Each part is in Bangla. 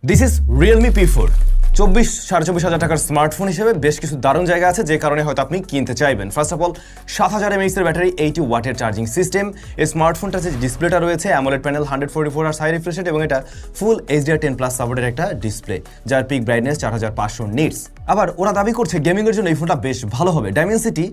দিস ইজ রিয়েলমি P4 24,500 টাকার স্মার্টফোন হিসেবে বেশ কিছু দারুণ জায়গা আছে যে কারণে হয়তো আপনি কিনতে চাইবেন। ফার্স্ট অফ অল 7000 mAh এর ব্যাটারি, 80 ওয়াটের চার্জিং সিস্টেম। এই স্মার্টফোনটার যে ডিসপ্লেটা রয়েছে AMOLED panel, 144Hz high refresh rate এবং এটা ফুল HDR10+ সাপোর্টের একটা ডিসপ্লে যার পিক ব্রাইটনেস 4500 নিটস। আবার ওরা দাবি করছে গেমিংয়ের জন্য এই ফোনটা বেশ ভালো হবে। ডাইমেনসিটি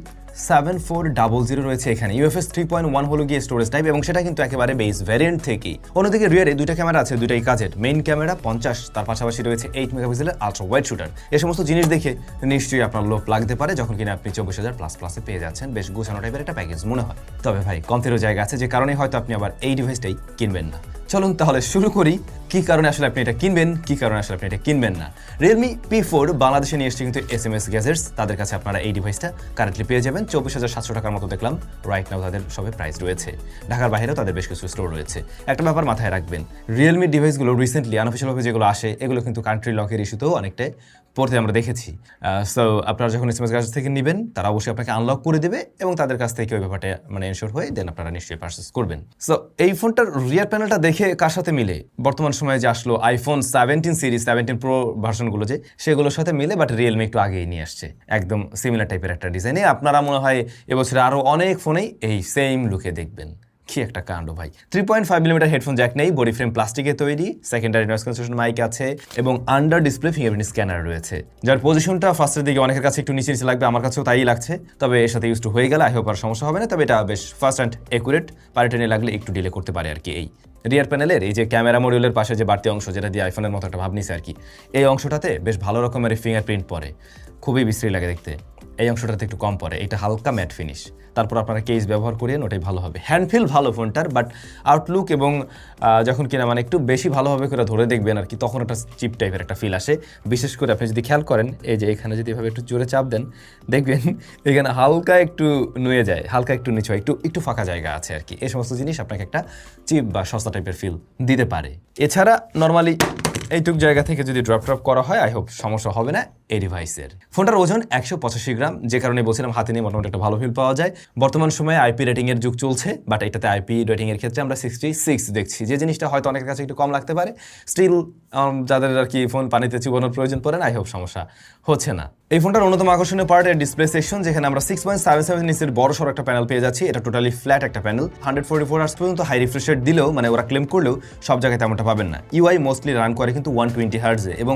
7400 রয়েছে এখানে। UFS 3.1 হলো গিয়ে স্টোরেজ টাইপ এবং সেটা কিন্তু একেবারে বেস ভ্যারিয়েন্ট থেকেই। অন্যদিকে রিয়ারে দুইটা ক্যামেরা আছে, দুইটাই কাজের। মেইন ক্যামেরা 50, তার পাশাপাশি রয়েছে 8 মেগাপিক্সেলের আলট্রা ওয়াইড শুটার। এই সমস্ত জিনিস দেখে নিশ্চয়ই আপনার লোভ লাগতে পারে যখন কিনা আপনি 24,000++-এ পেয়ে যাচ্ছেন। বেশ গোছানো টাইপের একটা প্যাকেজ মনে হয়। তবে ভাই কমতেরও জায়গা আছে যে কারণে হয়তো আপনি আবার এই ডিভাইসটাই কিনবেন না। চলুন তাহলে শুরু করি কি কারণে আসলে আপনি এটা কিনবেন, কি কারণে আসলে আপনি এটা কিনবেন না। রিয়েলমি P4 বাংলাদেশে নিয়ে এসছে কিন্তু SMS গ্যাজেটস। তাদের কাছে আপনারা এই ডিভাইসটা কারেন্টলি পেয়ে যাবেন 24,700 টাকার মতো দেখলাম রাইট নাও তাদের সবে প্রাইস রয়েছে। ঢাকার বাইরেও তাদের বেশ কিছু স্টোর রয়েছে। একটা ব্যাপার মাথায় রাখবেন, রিয়েলমি ডিভাইসগুলো রিসেন্টলি আনঅফিশিয়ালভাবে যেগুলো আসে এগুলো কিন্তু কান্ট্রি লকের ইস্যুতেও অনেকটাই পড়তে আমরা দেখেছি। সো আপনারা যখন SMS গ্যাজেটস থেকে নেবেন তারা অবশ্যই আপনাকে আনলক করে দেবে এবং তাদের কাছ থেকে ওই ব্যাপারটা এনশিওর হয়ে দেন আপনারা নিশ্চয়ই পারচেজ করবেন। সো এই ফোনটার রিয়ার প্যানেলটা দেখে কার সাথে মিলে, বর্তমান সময়ে যে আসলো iPhone 17 সিরিজ 17 Pro ভার্সনগুলো যে সেগুলোর সাথে মিলে, বাট রিয়েলমি একটু আগেই নিয়ে আসছে একদম সিমিলার টাইপের একটা ডিজাইনে। আপনারা মনে হয় এবছরে আরও অনেক ফোনেই এই সেম লুকে দেখবেন। কি একটা কাণ্ড ভাই। 3.5mm হেডফোন জ্যাক নেই, বডি ফ্রেম প্লাস্টিকের তৈরি, সেকেন্ডারি নয়েজ ক্যান্সেলেশন মাইক আছে এবং আন্ডার ডিসপ্লে ফিঙ্গারপ্রিন্ট স্ক্যানার রয়েছে যার পজিশনটা ফার্স্টের দিকে অনেকের কাছে একটু নিচে নিচে লাগবে, আমার কাছেও তাই লাগছে। তবে এর সাথে ইউজ টু হয়ে গেলে আই হোপ আর সমস্যা হবে না। তবে এটা বেশ ফাস্ট অ্যান্ড একুরেট, পারে টেনে লাগলে একটু ডিলে করতে পারে আর কি। এই রিয়ার প্যানেলের এই যে ক্যামেরা মডিউলের পাশে যে বাড়তি অংশ যেটা দিয়ে আইফোনের মতো একটা ভাব নিছে আর কি, এই অংশটাতে বেশ ভালো রকমের ফিঙ্গারপ্রিন্ট পড়ে, খুবই বিশ্রী লাগে দেখতে। এই অংশটাতে একটু কম পড়ে, এটা হালকা ম্যাট ফিনিশ। তারপর আপনারা কেস ব্যবহার করেন, ওটাই ভালো হবে। হ্যান্ডফিল ভালো ফোনটার, বাট আউটলুক এবং যখন কিনা একটু বেশি ভালোভাবে করে ধরে দেখবেন আর কি, তখন একটা চিপ টাইপের একটা ফিল আসে। বিশেষ করে আপনি যদি খেয়াল করেন এই যে এখানে যদি এভাবে একটু জোরে চাপ দেন দেখবেন এখানে হালকা একটু নুয়ে যায়, হালকা একটু নিচু হয়, একটু ফাঁকা জায়গা আছে আর কি। এই সমস্ত জিনিস আপনাকে একটা চিপ বা সস্তা টাইপের ফিল দিতে পারে। এছাড়া নর্মালি এইটুক জায়গা থেকে যদি ড্রপ করা হয় আই হোপ সমস্যা হবে না এই ডিভাইসের। ফোনটার ওজন 185 গ্রাম, যে কারণে বলছিলাম হাতে নিয়ে মোটামুটি একটা ভালো ফিল পাওয়া যায়। বর্তমান সময়ে IP রেটিং এর যুগ চলছে, বাট এটাতে IP রেটিং এর ক্ষেত্রে আমরা 66 দেখছি, যে জিনিসটা হয়তো অনেকের কাছে একটু কম লাগতে পারে। স্টিল যাদের আর কি ফোন পানিতে চুবানোর প্রয়োজন পড়ে না, আই হোপ সমস্যা হচ্ছে না। এই ফোনটার অন্যতম আকর্ষণীয় পার্ট এর ডিসপ্লে সেকশন, যেখানে আমরা 6.77 ইঞ্চের বড় সড়ো একটা প্যানেল পেয়ে যাচ্ছি। এটা টোটালি ফ্ল্যাট একটা প্যানেল। 144Hz পর্যন্ত হাই রিফ্রেশ রেট দিলেও ওরা ক্লেম করলেও সব জায়গায় তেমনটা পাবেন না। UI মোস্টলি রান করে কিন্তু 120Hz এবং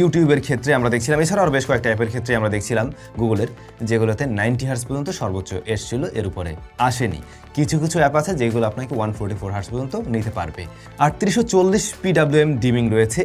ইউটিউবের ক্ষেত্রে আমরা দেখছিলাম, এছাড়াও আরও বেশ কয়েকটা অ্যাপের ক্ষেত্রে আমরা দেখছিলাম গুগলের, যেগুলোতে 90Hz পর্যন্ত সর্বোচ্চ এসেছিল, এর উপরে আসেনি। কিছু কিছু অ্যাপ আছে যেগুলো আপনাকে 144Hz পর্যন্ত নিতে পারবে। 3840 PWM ডিমিং রয়েছে